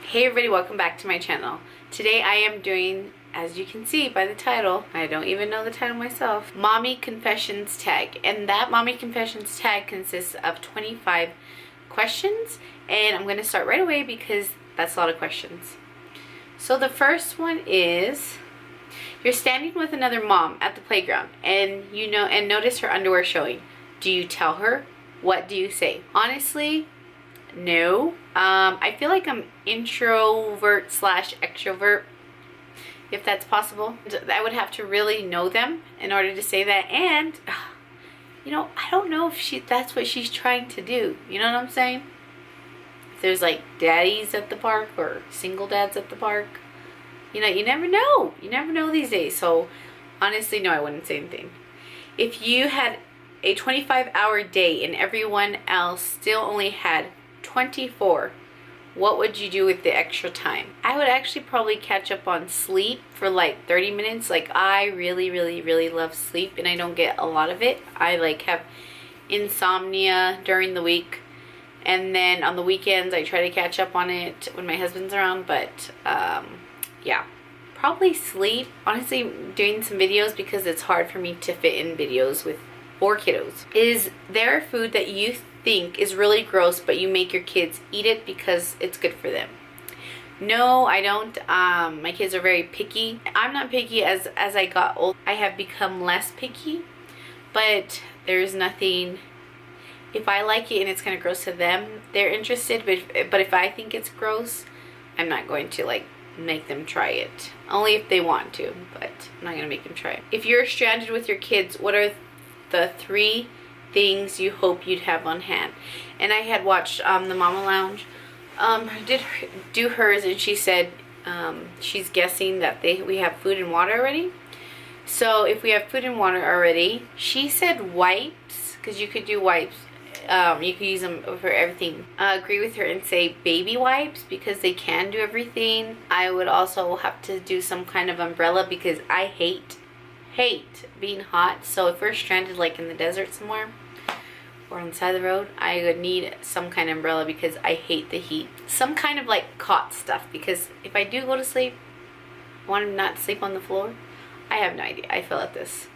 Hey everybody, welcome back to my channel. Today I am doing, as you can see by the title, I don't even know the title myself, Mommy Confessions Tag. And that Mommy Confessions Tag consists of 25 questions. And I'm going to start right away because that's a lot of questions. So the first one is, you're standing with another mom at the playground and notice her underwear showing. Do you tell her? What do you say? Honestly, no. I feel like I'm introvert / extrovert, if that's possible. I would have to really know them in order to say that. And I don't know if that's what she's trying to do. You know what I'm saying? If there's like daddies at the park or single dads at the park, you never know. You never know these days. So honestly, no, I wouldn't say anything. If you had a 25-hour day and everyone else still only had 24, what would you do with the extra time? I would actually probably catch up on sleep for like 30 minutes. Like, I really love sleep and I don't get a lot of it. I like have insomnia during the week, and then on the weekends I try to catch up on it when my husband's around. But yeah, probably sleep. Honestly, doing some videos because it's hard for me to fit in videos with 4 kiddos. Is there food that you think is really gross but you make your kids eat it because it's good for them? No, I don't. My kids are very picky. I'm not picky. As I got old, I have become less picky, but there's nothing. If I like it and it's kind of gross to them, they're interested, but if I think it's gross, I'm not going to like make them try it. Only if they want to, but I'm not gonna make them try it. If you're stranded with your kids, what are the 3 things you hope you'd have on hand? And I had watched the Mama Lounge do hers, and she said she's guessing that we have food and water already. So if we have food and water already, she said wipes, because you could do wipes. You could use them for everything. Agree with her and say baby wipes because they can do everything. I would also have to do some kind of umbrella because I hate being hot. So if we're stranded like in the desert somewhere or on the side of the road, I would need some kind of umbrella because I hate the heat. Some kind of like cot stuff, because if I do go to sleep, I want to not sleep on the floor. I have no idea. I feel at this.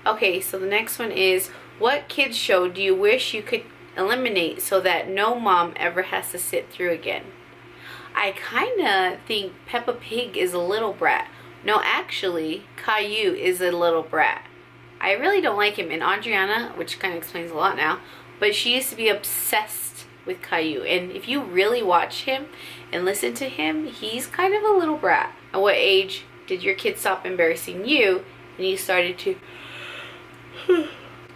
Okay, so the next one is, what kids show do you wish you could eliminate so that no mom ever has to sit through again? I kind of think Peppa Pig is a little brat. No, actually, Caillou is a little brat. I really don't like him. And Adriana, which kind of explains a lot now, but she used to be obsessed with Caillou. And if you really watch him and listen to him, he's kind of a little brat. At what age did your kids stop embarrassing you and you started to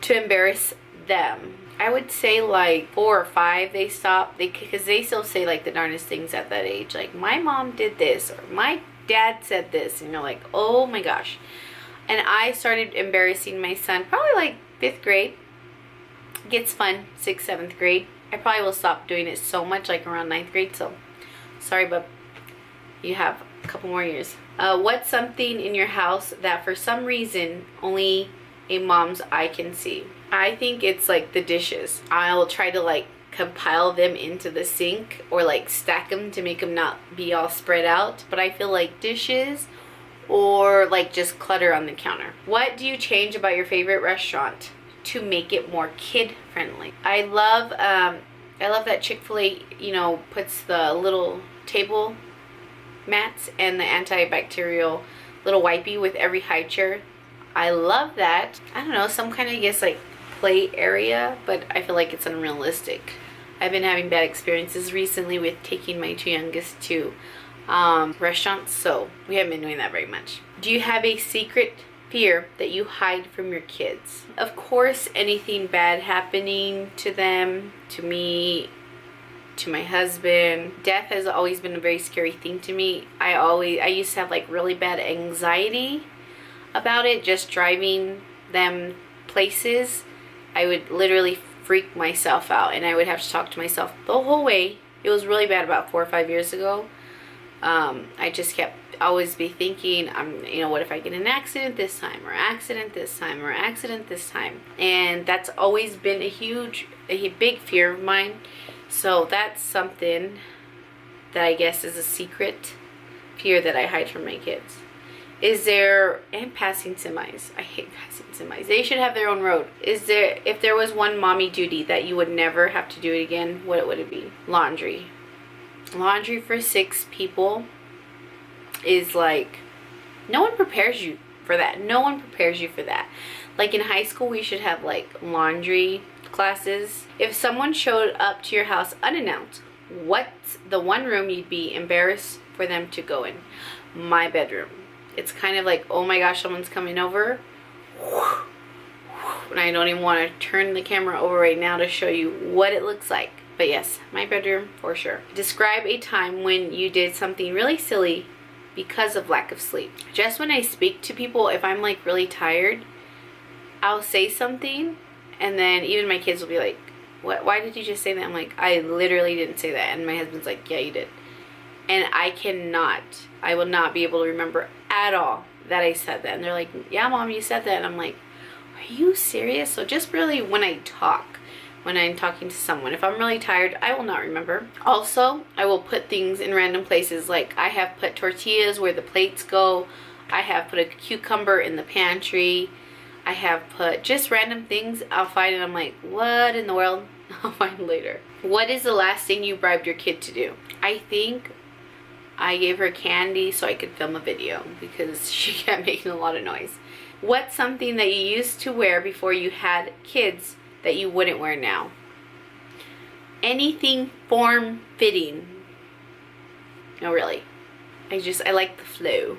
embarrass them? I would say like 4 or 5 they stopped, because they still say like the darndest things at that age, like my mom did this or my dad said this, and you're like, oh my gosh. And I started embarrassing my son probably like 5th grade. It gets fun 6th, 7th grade. I probably will stop doing it so much like around 9th grade. So sorry, but you have a couple more years. What's something in your house that for some reason only a mom's eye can see? I think it's like the dishes. I'll try to like compile them into the sink or like stack them to make them not be all spread out, but I feel like dishes or like just clutter on the counter. What do you change about your favorite restaurant to make it more kid friendly? I love that Chick-fil-A puts the little table mats and the antibacterial little wipey with every high chair. I love that. I don't know, some kind of, I guess, like play area, but I feel like it's unrealistic. I've been having bad experiences recently with taking my 2 youngest to restaurants, so we haven't been doing that very much. Do you have a secret fear that you hide from your kids? Of course, anything bad happening to them, to me, to my husband. Death has always been a very scary thing to me. I used to have like really bad anxiety about it, just driving them places. I would literally freak myself out and I would have to talk to myself the whole way. It was really bad about 4 or 5 years ago. I just kept always be thinking, what if I get in an accident this time, or accident this time, or accident this time? And that's always been a big fear of mine. So that's something that I guess is a secret fear that I hide from my kids. Is there, and passing semis. I hate passing semis. They should have their own road. Is there, if there was one mommy duty that you would never have to do it again, what would it be? Laundry. Laundry for 6 people is like, no one prepares you for that. No one prepares you for that. Like in high school, we should have like laundry classes. If someone showed up to your house unannounced, what's the one room you'd be embarrassed for them to go in? My bedroom. It's kind of like, oh my gosh, someone's coming over. And I don't even want to turn the camera over right now to show you what it looks like. But yes, my bedroom for sure. Describe a time when you did something really silly because of lack of sleep. Just when I speak to people, if I'm like really tired, I'll say something and then even my kids will be like, "What? Why did you just say that?" I'm like, "I literally didn't say that." And my husband's like, "Yeah, you did." And I will not be able to remember at all that I said that. And they're like, "Yeah, Mom, you said that." And I'm like, "Are you serious?" So just really when I'm talking to someone, if I'm really tired, I will not remember. Also, I will put things in random places. Like I have put tortillas where the plates go. I have put a cucumber in the pantry. I have put just random things. I'll find it. I'm like, what in the world? I'll find later. What is the last thing you bribed your kid to do? I think I gave her candy so I could film a video because she kept making a lot of noise. What's something that you used to wear before you had kids that you wouldn't wear now? Anything form-fitting. No, really. I like the flow.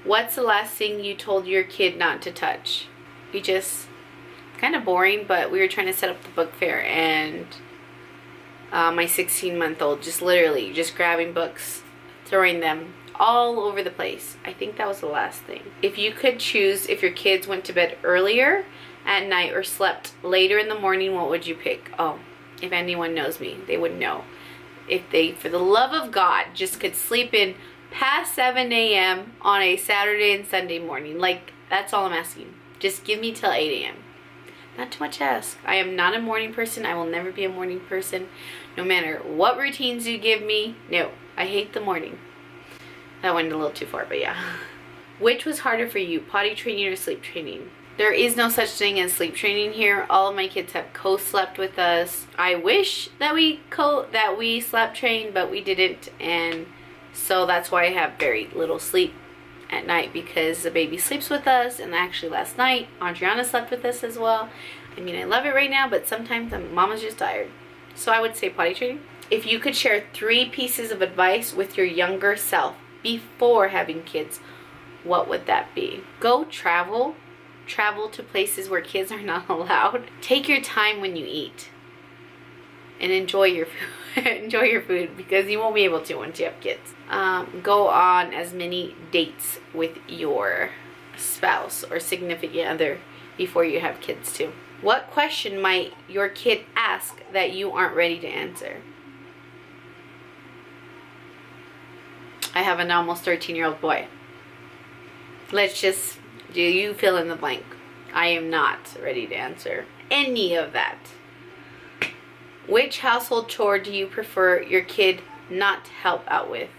What's the last thing you told your kid not to touch? Kind of boring, but we were trying to set up the book fair and my 16-month-old literally grabbing books, throwing them all over the place. I think that was the last thing. If you could choose if your kids went to bed earlier at night or slept later in the morning, what would you pick? Oh, if anyone knows me, they would know. If they, for the love of God, just could sleep in past 7 a.m. on a Saturday and Sunday morning. Like, that's all I'm asking. Just give me till 8 a.m. Not too much to ask. I am not a morning person. I will never be a morning person. No matter what routines you give me. No, I hate the morning. That went a little too far, but yeah. Which was harder for you, potty training or sleep training? There is no such thing as sleep training here. All of my kids have co-slept with us. I wish that we slept trained, but we didn't, and so that's why I have very little sleep at night, because the baby sleeps with us. And actually last night Adriana slept with us as well. I mean, I love it right now, but sometimes mama's just tired. So I would say potty training. If you could share 3 pieces of advice with your younger self before having kids, what would that be? Go travel to places where kids are not allowed. Take your time when you eat and enjoy your food. Enjoy your food, because you won't be able to once you have kids. Go on as many dates with your spouse or significant other before you have kids too. What question might your kid ask that you aren't ready to answer? I have an almost 13-year-old boy. Let's just do you fill in the blank. I am not ready to answer any of that. Which household chore do you prefer your kid not to help out with?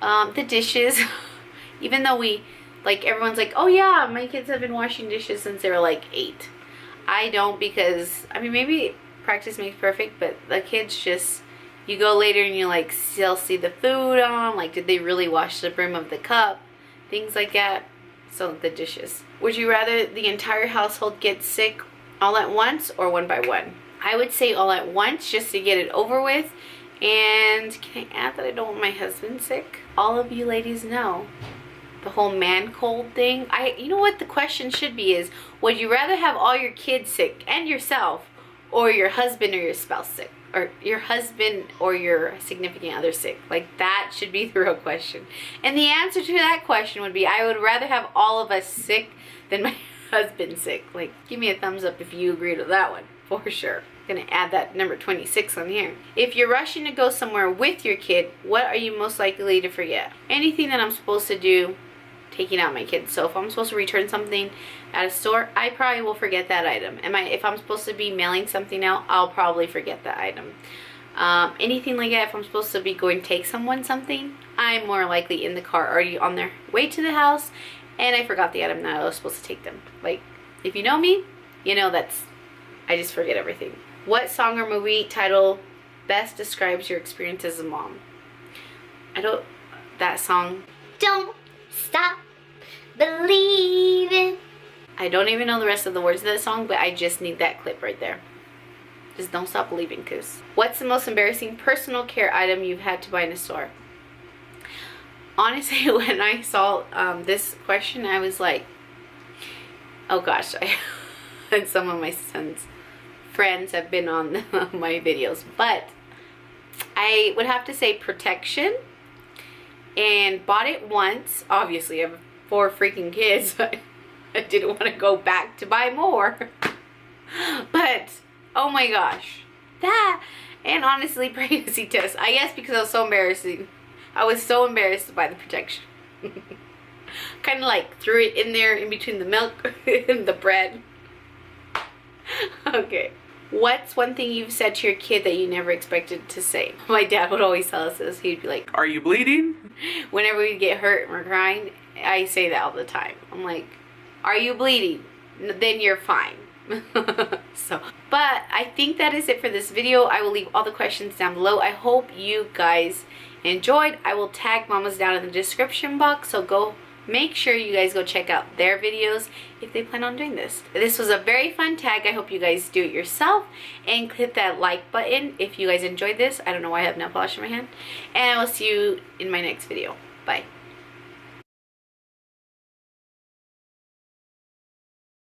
The dishes. Even though everyone's like, oh yeah, my kids have been washing dishes since they were like 8. I don't, because, I mean, maybe practice makes perfect, but the kids you go later and you still see the food on, did they really wash the brim of the cup? Things like that. So the dishes. Would you rather the entire household get sick all at once or one by one? I would say all at once, just to get it over with. And can I add that I don't want my husband sick? All of you ladies know the whole man cold thing. You know what the question should be is, would you rather have all your kids sick and yourself, or your husband or your spouse sick? Or your husband or your significant other sick? That should be the real question. And the answer to that question would be, I would rather have all of us sick than my husband sick. Give me a thumbs up if you agreed with that one, for sure. I'm gonna add that number 26 on here. If you're rushing to go somewhere with your kid, what are you most likely to forget? Anything that I'm supposed to do, taking out my kids. So if I'm supposed to return something at a store, I probably will forget that item. If I'm supposed to be mailing something out, I'll probably forget that item. Anything like that, if I'm supposed to be going to take someone something, I'm more likely in the car already on their way to the house, and I forgot the item that I was supposed to take them. Like, if you know me, you know I just forget everything. What song or movie title best describes your experience as a mom? That song. Don't stop believing. I don't even know the rest of the words of that song, but I just need that clip right there. Just don't stop believing, cause. What's the most embarrassing personal care item you've had to buy in a store? Honestly, when I saw this question, I was like, oh gosh, and some of my son's friends have been on my videos, but I would have to say protection, and bought it once. Obviously, I have 4 freaking kids, but I didn't want to go back to buy more. But oh my gosh, that, and honestly, pregnancy test. I guess because I was so embarrassing. I was so embarrassed by the protection. Kind of like threw it in there in between the milk and the bread. Okay. What's one thing you've said to your kid that you never expected to say? My dad would always tell us this. He'd be like, "Are you bleeding?" Whenever we get hurt and we're crying, I say that all the time. I'm like, "Are you bleeding? Then you're fine." So, but I think that is it for this video. I will leave all the questions down below. I hope you guys enjoyed. I will tag mamas down in the description box, so go make sure you guys go check out their videos if they plan on doing this. This was a very fun tag. I hope you guys do it yourself and hit that like button if you guys enjoyed this. I don't know why I have nail polish in my hand, and I will see you in my next video. Bye.